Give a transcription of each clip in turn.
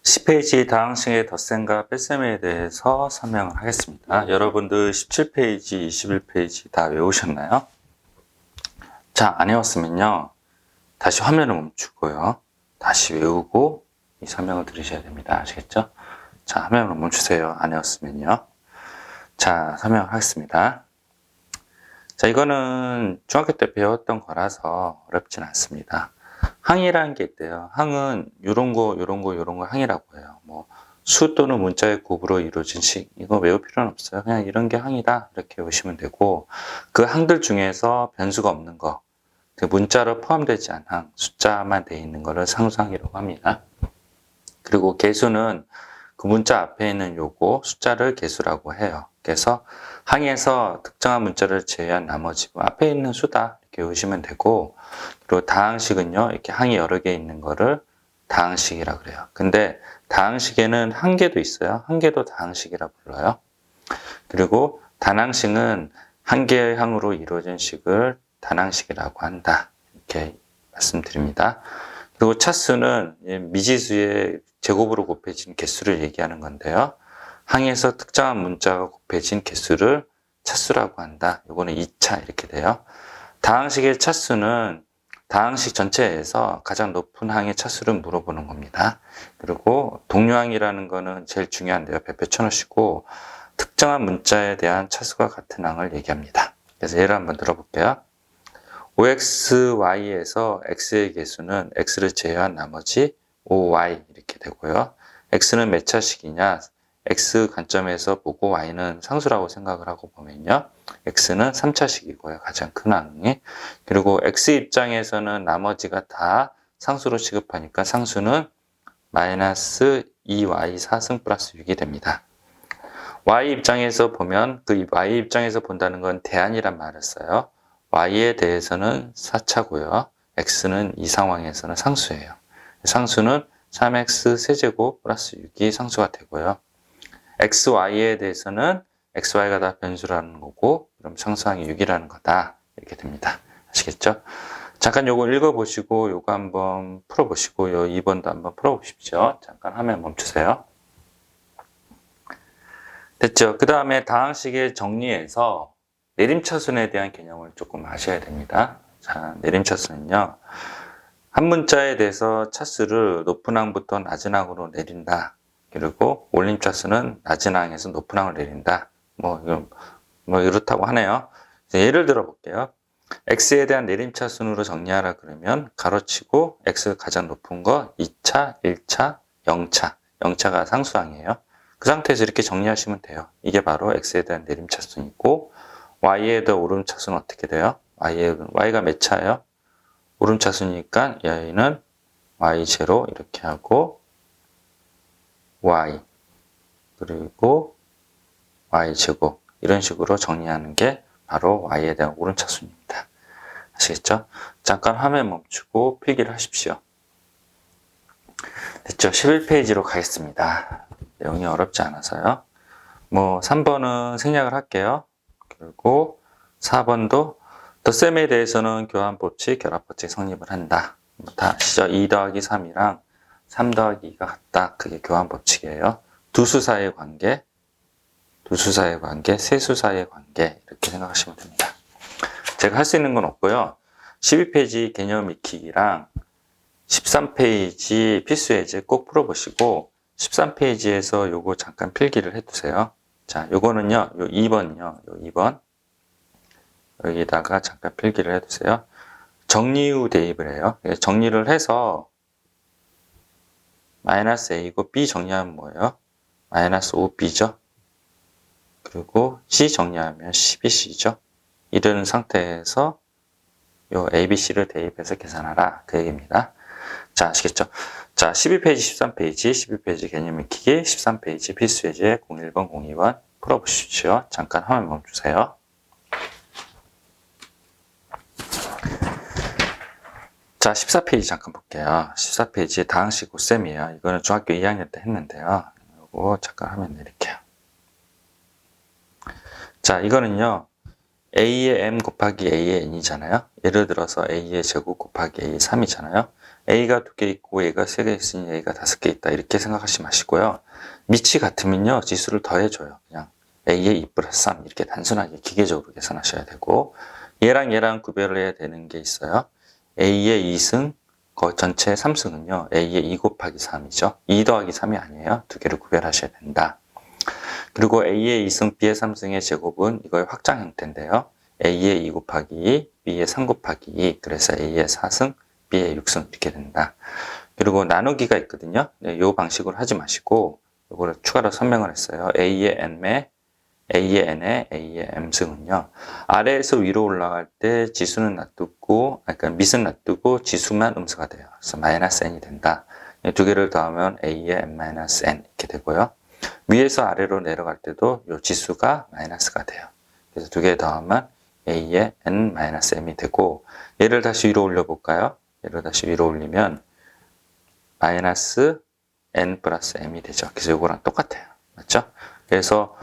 10페이지 다항식의 덧셈과 뺄셈에 대해서 설명을 하겠습니다. 여러분들 17페이지, 21페이지 다 외우셨나요? 자, 안 외웠으면요. 다시 화면을 멈추고요. 다시 외우고 이 설명을 들으셔야 됩니다. 아시겠죠? 자, 화면을 멈추세요. 안 외웠으면요. 자, 설명을 하겠습니다. 자, 이거는 중학교 때 배웠던 거라서 어렵진 않습니다. 항이라는 게 있대요. 항은 요런 거 항이라고 해요. 뭐 수 또는 문자의 곱으로 이루어진 식. 이거 외울 필요는 없어요. 그냥 이런 게 항이다. 이렇게 보시면 되고, 그 항들 중에서 변수가 없는 거, 문자로 포함되지 않은 항, 숫자만 돼 있는 거를 상수항이라고 합니다. 그리고 개수는 그 문자 앞에 있는 요거 숫자를 개수라고 해요. 그래서 항에서 특정한 문자를 제외한 나머지 앞에 있는 수다 이렇게 보시면 되고, 그리고 다항식은요, 이렇게 항이 여러 개 있는 거를 다항식이라고 그래요. 근데 다항식에는 한 개도 있어요. 한 개도 다항식이라고 불러요. 그리고 단항식은 한 개의 항으로 이루어진 식을 단항식이라고 한다. 이렇게 말씀드립니다. 그리고 차수는 미지수의 제곱으로 곱해진 개수를 얘기하는 건데요. 항에서 특정한 문자가 곱해진 개수를 차수라고 한다. 이거는 2차 이렇게 돼요. 다항식의 차수는 다항식 전체에서 가장 높은 항의 차수를 물어보는 겁니다. 그리고 동료항이라는 거는 제일 중요한데요. 배 쳐놓으시고 특정한 문자에 대한 차수가 같은 항을 얘기합니다. 그래서 예를 한번 들어볼게요. OXY에서 X의 개수는 X를 제외한 나머지 OY 이렇게 되고요. X는 몇 차식이냐? X 관점에서 보고 Y는 상수라고 생각을 하고 보면요. X는 3차식이고요. 가장 큰 항이. 그리고 X 입장에서는 나머지가 다 상수로 취급하니까 상수는 마이너스 2Y 4승 플러스 6이 됩니다. Y 입장에서 보면 그 Y 입장에서 본다는 건 대안이란 말을 써요. Y에 대해서는 4차고요. X는 이 상황에서는 상수예요. 상수는 3X 세제곱 플러스 6이 상수가 되고요. XY에 대해서는 XY가 다 변수라는 거고, 그럼 상수항이 6이라는 거다. 이렇게 됩니다. 아시겠죠? 잠깐 요거 읽어보시고, 요거 한번 풀어보시고, 요 2번도 한번 풀어보십시오. 잠깐 화면 멈추세요. 됐죠? 그 다음에 다항식의 정리에서 내림차순에 대한 개념을 조금 아셔야 됩니다. 자, 내림차순은요, 한 문자에 대해서 차수를 높은 항부터 낮은 항으로 내린다. 그리고 올림차수는 낮은 항에서 높은 항을 내린다. 뭐 이렇다고 하네요. 예를 들어 볼게요. X에 대한 내림차순으로 정리하라 그러면 가로치고 X가 가장 높은 거 2차, 1차, 0차. 0차가 상수항이에요. 그 상태에서 이렇게 정리하시면 돼요. 이게 바로 X에 대한 내림차순이고, Y에 대한 오름차순은 어떻게 돼요? Y가 몇 차예요? 오름차순이니까 여기는 Y0 이렇게 하고 Y 그리고 Y제곱 이런 식으로 정리하는 게 바로 Y에 대한 오름차순입니다. 아시겠죠? 잠깐 화면 멈추고 필기를 하십시오. 됐죠? 11페이지로 가겠습니다. 내용이 어렵지 않아서요. 3번은 생략을 할게요. 그리고 4번도 덧셈에 대해서는 교환법칙, 결합법칙 성립을 한다. 다 아시죠? 2 더하기 3이랑 3 더하기 2가 같다. 그게 교환법칙이에요. 두 수 사이의 관계, 세 수 사이의 관계 이렇게 생각하시면 됩니다. 제가 할 수 있는 건 없고요. 12페이지 개념 익히기랑 13페이지 필수 예제 꼭 풀어보시고 13페이지에서 요거 잠깐 필기를 해두세요. 자, 요거는요, 요 2번요, 요 2번. 여기다가 잠깐 필기를 해두세요. 정리 후 대입을 해요. 정리를 해서 마이너스 A고 B 정리하면 뭐예요? 마이너스 5B죠. 그리고 C 정리하면 12C죠. 이런 상태에서 요 ABC를 대입해서 계산하라. 그 얘기입니다. 자, 아시겠죠? 자, 12페이지, 13페이지, 12페이지 개념 익히기, 13페이지 필수 예제 01번, 02번 풀어보십시오. 잠깐 화면 멈추세요. 자, 14페이지 잠깐 볼게요. 14페이지 다항식 곱셈이에요. 이거는 중학교 2학년 때 했는데요. 이거 잠깐 화면 내릴게요. 자, 이거는요. A의 M 곱하기 A의 N이잖아요. 예를 들어서 A의 제곱 곱하기 A의 3이잖아요. A가 2개 있고 A가 3개 있으니 A가 5개 있다. 이렇게 생각하지 마시고요. 밑이 같으면요. 지수를 더해줘요. 그냥 A의 2 플러스 3 이렇게 단순하게 기계적으로 계산하셔야 되고 얘랑 얘랑 구별을 해야 되는 게 있어요. A의 2승 전체 3승은요. A의 2 곱하기 3이죠. 2 더하기 3이 아니에요. 두 개를 구별하셔야 된다. 그리고 A의 2승, B의 3승의 제곱은 이거의 확장 형태인데요. A의 2 곱하기 2, B의 3 곱하기 2, 그래서 A의 4승, B의 6승 이렇게 된다. 그리고 나누기가 있거든요. 이 방식으로 하지 마시고 이거를 추가로 설명을 했어요. A의 n의 A의 m승은요. 아래에서 위로 올라갈 때 지수는 놔두고, 그러니까 밑은 놔두고 지수만 음수가 돼요. 그래서 마이너스 n이 된다. 두 개를 더하면 A의 n-n 이렇게 되고요. 위에서 아래로 내려갈 때도 이 지수가 마이너스가 돼요. 그래서 두 개 더하면 A의 n-m이 되고, 얘를 다시 위로 올려볼까요? 얘를 다시 위로 올리면 마이너스 n 플러스 m이 되죠. 그래서 이거랑 똑같아요. 맞죠? 그래서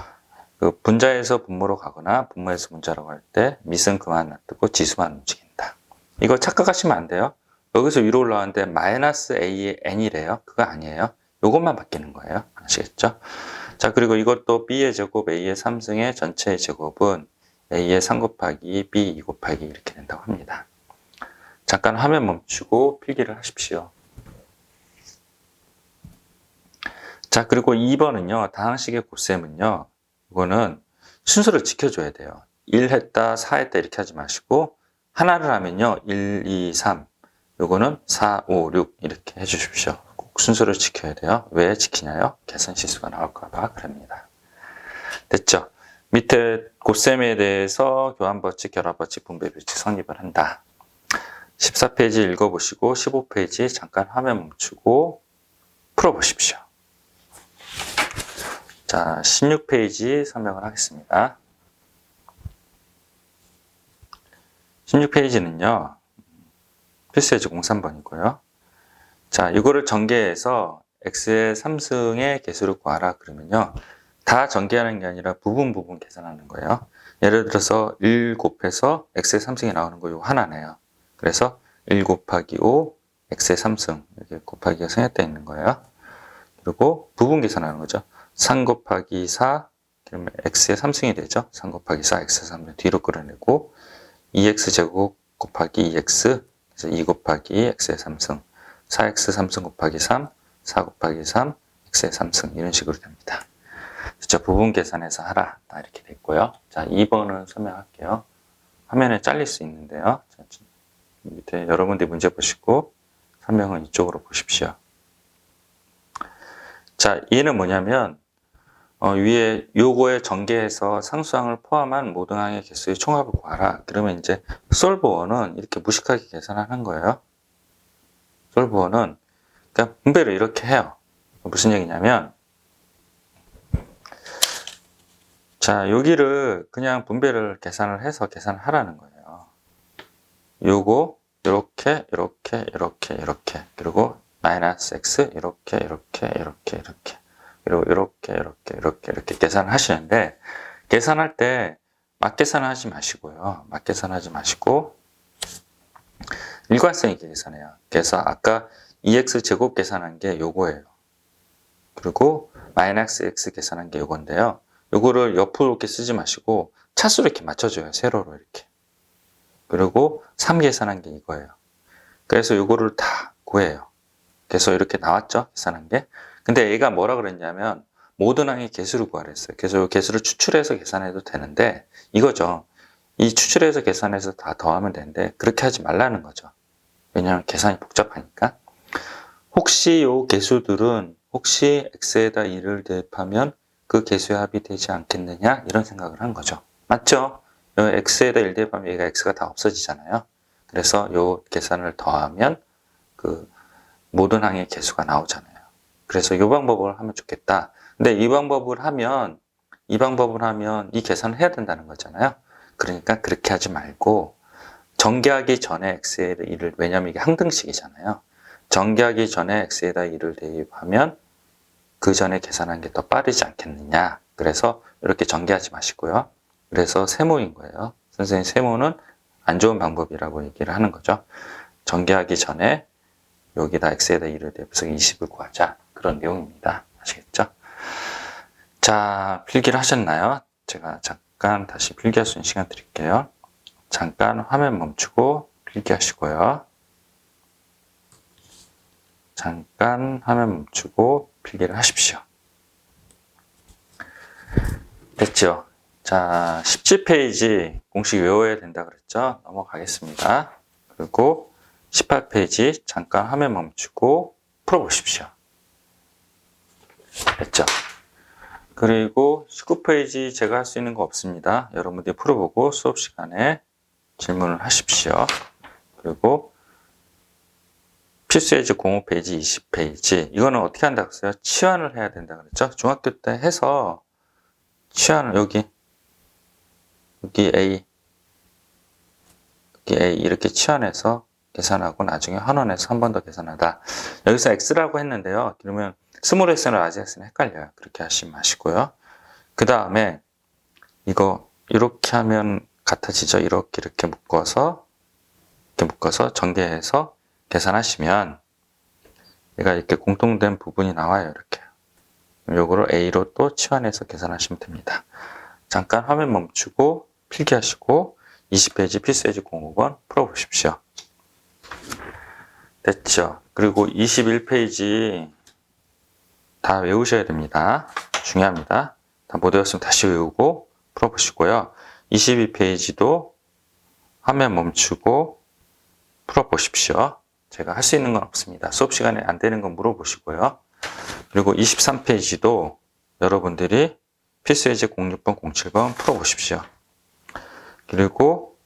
그 분자에서 분모로 가거나 분모에서 분자로 갈 때 밑은 그만 놔두고 지수만 움직인다. 이거 착각하시면 안 돼요. 여기서 위로 올라가는데 마이너스 a의 n이래요. 그거 아니에요. 이것만 바뀌는 거예요. 아시겠죠? 자, 그리고 이것도 b의 제곱 a의 3승의 전체의 제곱은 a의 3 곱하기 b 2 곱하기 이렇게 된다고 합니다. 잠깐 화면 멈추고 필기를 하십시오. 자, 그리고 2번은요. 다항식의 곱셈은요. 이거는 순서를 지켜줘야 돼요. 1 했다, 4 했다 이렇게 하지 마시고 하나를 하면요. 1, 2, 3 요거는 4, 5, 6 이렇게 해주십시오. 꼭 순서를 지켜야 돼요. 왜 지키냐요? 계산 실수가 나올까 봐 그럽니다. 됐죠? 밑에 곱셈에 대해서 교환법칙, 결합법칙, 분배법칙 성립을 한다. 14페이지 읽어보시고 15페이지 잠깐 화면 멈추고 풀어보십시오. 자, 16페이지 설명을 하겠습니다. 16페이지는요, 필수예제 03번이고요. 자, 이거를 전개해서 x의 3승의 개수를 구하라 그러면요, 다 전개하는 게 아니라 부분 계산하는 거예요. 예를 들어서 1 곱해서 x의 3승이 나오는 거 이거 하나네요. 그래서 1 곱하기 5, x의 3승 이렇게 곱하기가 생략되어 있는 거예요. 그리고 부분 계산하는 거죠. 3 곱하기 4, 그러면 x의 3승이 되죠. 3 곱하기 4, x의 3승 뒤로 끌어내고 2x제곱 곱하기 2x, 그래서 2 곱하기 x의 3승, 4x 3승 곱하기 3, 4 곱하기 3, x의 3승 이런 식으로 됩니다. 진짜 부분 계산해서 하라. 다 이렇게 됐고요. 자, 2번은 설명할게요. 화면에 잘릴 수 있는데요. 자, 밑에 여러분들이 문제 보시고 설명은 이쪽으로 보십시오. 자, 얘는 뭐냐면 위에 요거에 전개해서 상수항을 포함한 모든 항의 개수의 총합을 구하라. 그러면 이제 솔브원은 이렇게 무식하게 계산하는 거예요. 솔브원은 그러니까 분배를 이렇게 해요. 무슨 얘기냐면 자, 여기를 그냥 분배를 계산을 해서 계산을 하라는 거예요. 요거 이렇게 그리고 마이너스 x 이렇게 그리고 이렇게 계산을 하시는데 계산할 때 막 계산하지 마시고요. 막 계산하지 마시고 일관성 있게 계산해요. 그래서 아까 2x 제곱 계산한 게 요거예요. 그리고 마이너스 x 계산한 게 요건데요. 요거를 옆으로 이렇게 쓰지 마시고 차수로 이렇게 맞춰줘요. 세로로 이렇게. 그리고 3 계산한 게 이거예요. 그래서 요거를 다 구해요. 그래서 이렇게 나왔죠? 계산한 게. 근데 얘가 뭐라 그랬냐면 모든 항의 개수를 구하라 했어요. 그래서 이 개수를 추출해서 계산해도 되는데 이거죠. 이 추출해서 계산해서 다 더하면 되는데 그렇게 하지 말라는 거죠. 왜냐하면 계산이 복잡하니까. 혹시 요 개수들은 혹시 x에다 2를 대입하면 그 개수의 합이 되지 않겠느냐 이런 생각을 한 거죠. 맞죠? x에다 1 대입하면 얘가 x가 다 없어지잖아요. 그래서 요 계산을 더하면 그 모든 항의 개수가 나오잖아요. 그래서 이 방법을 하면 좋겠다. 근데 이 방법을 하면 이 계산을 해야 된다는 거잖아요. 그러니까 그렇게 하지 말고 전개하기 전에 x에 1을, 왜냐면 이게 항등식이잖아요. 전개하기 전에 x에다 1을 대입하면 그 전에 계산한 게 더 빠르지 않겠느냐. 그래서 이렇게 전개하지 마시고요. 그래서 세모인 거예요. 선생님 세모는 안 좋은 방법이라고 얘기를 하는 거죠. 전개하기 전에 여기다 x에다 1을 대입해서 20을 구하자. 그런 내용입니다. 아시겠죠? 자, 필기를 하셨나요? 제가 잠깐 다시 필기할 수 있는 시간 드릴게요. 잠깐 화면 멈추고 필기하시고요. 잠깐 화면 멈추고 필기를 하십시오. 됐죠? 자, 17페이지 공식 외워야 된다 그랬죠? 넘어가겠습니다. 그리고 18페이지 잠깐 화면 멈추고 풀어보십시오. 됐죠? 그리고 19페이지 제가 할 수 있는 거 없습니다. 여러분들이 풀어보고 수업 시간에 질문을 하십시오. 그리고 필수 예제 05페이지, 20페이지 이거는 어떻게 한다고 했어요? 치환을 해야 된다 그랬죠? 중학교 때 해서 치환을 여기 A 이렇게 치환해서 계산하고 나중에 환원해서 한 번 더 계산하다. 여기서 x라고 했는데요. 그러면 스몰 x는 라지 x는 헷갈려요. 그렇게 하시지 마시고요. 그 다음에 이거 이렇게 하면 같아지죠. 이렇게 묶어서 전개해서 계산하시면 얘가 이렇게 공통된 부분이 나와요. 이렇게. 요거를 a로 또 치환해서 계산하시면 됩니다. 잠깐 화면 멈추고 필기하시고 20페이지 필수 예제 05번 풀어보십시오. 됐죠? 그리고 21페이지 다 외우셔야 됩니다. 중요합니다. 다 못 외웠으면 다시 외우고 풀어보시고요. 22페이지도 화면 멈추고 풀어보십시오. 제가 할 수 있는 건 없습니다. 수업 시간에 안 되는 건 물어보시고요. 그리고 23페이지도 여러분들이 필수 예제 06번, 07번 풀어보십시오. 그리고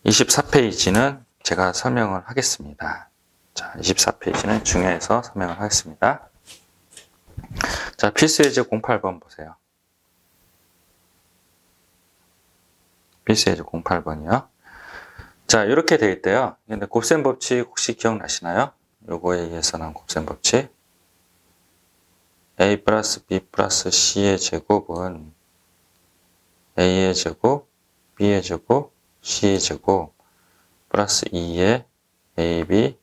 24페이지는 제가 설명을 하겠습니다. 자, 24페이지는 중요해서 설명을 하겠습니다. 자, 필수 예제 08번 보세요. 필수 예제 08번이요. 자, 이렇게 되어 있대요. 근데 곱셈 법칙 혹시 기억나시나요? 요거에 의해서 난 곱셈 법칙. a 플러스 b 플러스 c의 제곱은 a의 제곱, b의 제곱, c의 제곱 플러스 2의 ab,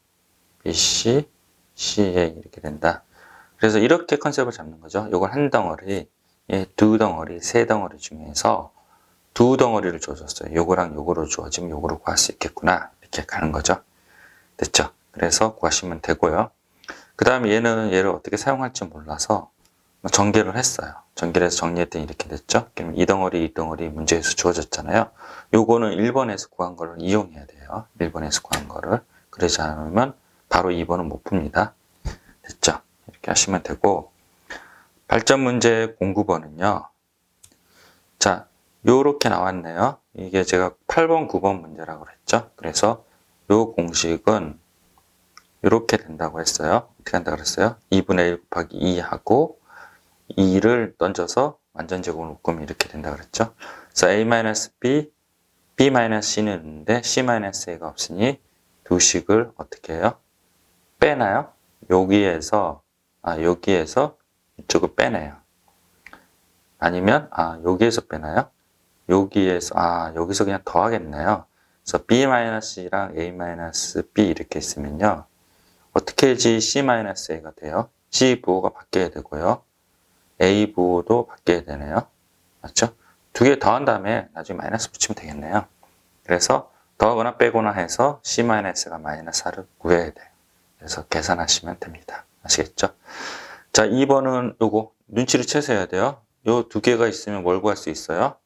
bc, ca 이렇게 된다. 그래서 이렇게 컨셉을 잡는 거죠. 요걸 한 덩어리, 두 덩어리, 세 덩어리 중에서 두 덩어리를 주어줬어요. 요거랑 요거로 주어지면 요거를 구할 수 있겠구나. 이렇게 가는 거죠. 됐죠? 그래서 구하시면 되고요. 그 다음에 얘를 어떻게 사용할지 몰라서 전개를 했어요. 전개를 해서 정리했더니 이렇게 됐죠? 그럼 이 덩어리 문제에서 주어졌잖아요. 요거는 1번에서 구한 거를 이용해야 돼요. 1번에서 구한 거를. 그러지 않으면 바로 2번은 못 풉니다. 됐죠? 이렇게 하시면 되고, 발전 문제 09번은요. 자, 요렇게 나왔네요. 이게 제가 8번, 9번 문제라고 그랬죠. 그래서 요 공식은 요렇게 된다고 했어요. 어떻게 한다고 그랬어요? 2분의 1 곱하기 2하고 2를 던져서 완전제곱을 묶으면 이렇게 된다고 그랬죠. 그래서 A-B, B-C는 있는데 C-A가 없으니 두 식을 어떻게 해요? 빼나요? 여기에서 이쪽을 빼내요. 아니면 여기에서 빼나요? 여기서 그냥 더하겠네요. 그래서 B-C랑 A-B 이렇게 있으면요. 어떻게 해야지 C-A가 돼요? C 부호가 바뀌어야 되고요. A 부호도 바뀌어야 되네요. 맞죠? 두 개 더한 다음에 나중에 마이너스 붙이면 되겠네요. 그래서 더하거나 빼거나 해서 C-가 마이너스 4를 구해야 돼요. 그래서 계산하시면 됩니다. 아시겠죠? 자, 2번은 요거 눈치를 채셔야 돼요. 요 두 개가 있으면 뭘 구할 수 있어요?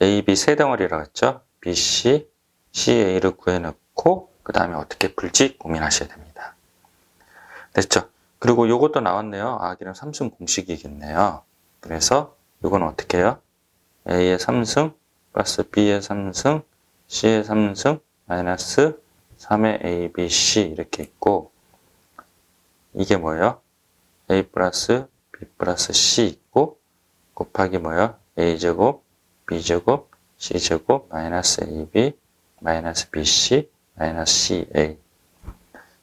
A, B 세 덩어리라고 했죠? B, C, CA를 구해놓고 그 다음에 어떻게 풀지 고민하셔야 됩니다. 됐죠? 그리고 요것도 나왔네요. 그럼 삼승 공식이겠네요. 그래서 요건 어떻게 해요? A의 3승 플러스 B의 3승 C의 3승 마이너스 3의 A, B, C 이렇게 있고, 이게 뭐예요? A 플러스 B 플러스 C 있고 곱하기 뭐예요? A제곱 B제곱 C제곱 마이너스 AB 마이너스 BC 마이너스 CA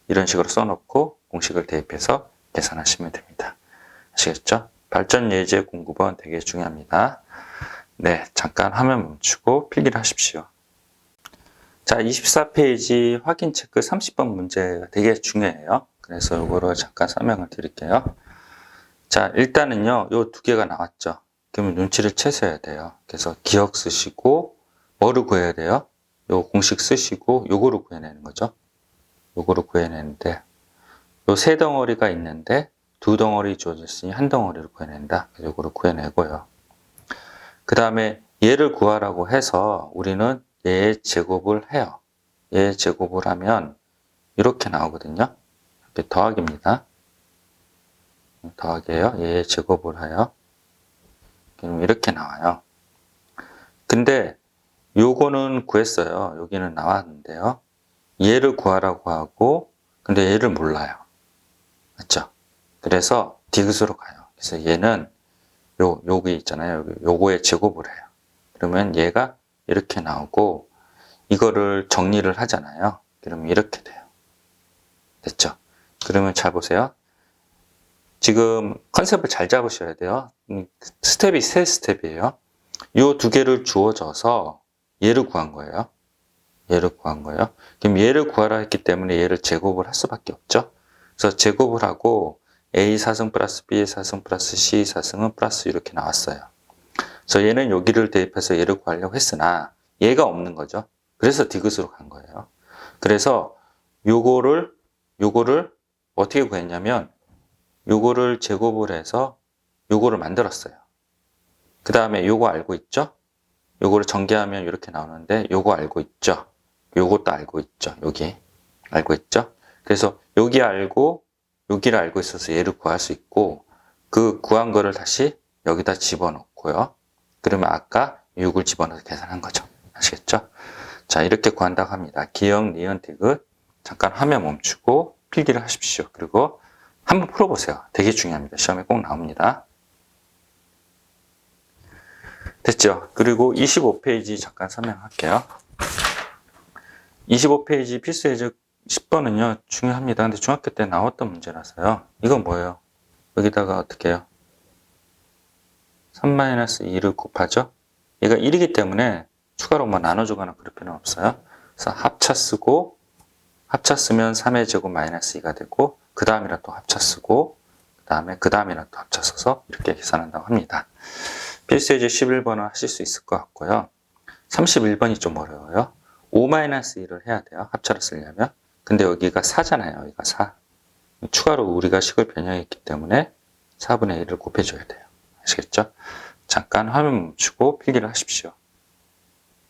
이런 식으로 써놓고 공식을 대입해서 계산하시면 됩니다. 아시겠죠? 발전 예제 09번 되게 중요합니다. 네, 잠깐 화면 멈추고 필기를 하십시오. 자, 24페이지 확인 체크 30번 문제가 되게 중요해요. 그래서 이거를 잠깐 설명을 드릴게요. 자, 일단은요, 요 두 개가 나왔죠. 그러면 눈치를 채셔야 돼요. 그래서 기억 쓰시고, 뭐를 구해야 돼요? 요 공식 쓰시고, 요거를 구해내는 거죠. 요거를 구해내는데, 요 세 덩어리가 있는데, 두 덩어리 주어졌으니 한 덩어리를 구해낸다. 그래서 요거를 구해내고요. 그 다음에 얘를 구하라고 해서 우리는 얘의 제곱을 해요. 얘의 제곱을 하면 이렇게 나오거든요. 이렇게 더하기입니다. 더하기예요. 얘의 제곱을 해요. 그럼 이렇게 나와요. 근데 요거는 구했어요. 여기는 나왔는데요. 얘를 구하라고 하고 근데 얘를 몰라요. 맞죠? 그래서 디귿으로 가요. 그래서 얘는 여기 있잖아요. 요거의 제곱을 해요. 그러면 얘가 이렇게 나오고 이거를 정리를 하잖아요. 그러면 이렇게 돼요. 됐죠? 그러면 잘 보세요. 지금 컨셉을 잘 잡으셔야 돼요. 스텝이 세 스텝이에요. 이 두 개를 주어져서 얘를 구한 거예요. 얘를 구한 거예요. 그럼 얘를 구하라 했기 때문에 얘를 제곱을 할 수밖에 없죠. 그래서 제곱을 하고 A 사승 플러스 B 사승 플러스 C 사승은 플러스 이렇게 나왔어요. 그래서 얘는 여기를 대입해서 얘를 구하려고 했으나 얘가 없는 거죠. 그래서 디귿으로 간 거예요. 그래서 요거를 어떻게 구했냐면 요거를 제곱을 해서 요거를 만들었어요. 그 다음에 요거 알고 있죠? 요거를 전개하면 이렇게 나오는데 요거 알고 있죠? 요것도 알고 있죠? 여기 알고 있죠? 그래서 여기 알고 여기를 알고 있어서 얘를 구할 수 있고 그 구한 거를 다시 여기다 집어넣고요. 그러면 아까 6을 집어넣어서 계산한 거죠. 아시겠죠? 자, 이렇게 구한다고 합니다. 기억, 니은, 디귿. 잠깐 화면 멈추고 필기를 하십시오. 그리고 한번 풀어보세요. 되게 중요합니다. 시험에 꼭 나옵니다. 됐죠? 그리고 25페이지 잠깐 설명할게요. 25페이지 필수 예제 10번은요, 중요합니다. 근데 중학교 때 나왔던 문제라서요. 이건 뭐예요? 여기다가 어떻게 해요? 3-2를 곱하죠? 얘가 1이기 때문에 추가로 뭐 나눠주거나 그럴 필요는 없어요. 그래서 합차 쓰고, 합차 쓰면 3의 제곱 마이너스 2가 되고, 그 다음이라 또 합차 쓰고, 그 다음이라 또 합차 써서 이렇게 계산한다고 합니다. 필수 예제 11번은 하실 수 있을 것 같고요. 31번이 좀 어려워요. 5-1을 해야 돼요. 합차를 쓰려면. 근데 여기가 4잖아요. 여기가 4. 추가로 우리가 식을 변형했기 때문에 4분의 1을 곱해줘야 돼요. 아시겠죠? 잠깐 화면 멈추고 필기를 하십시오.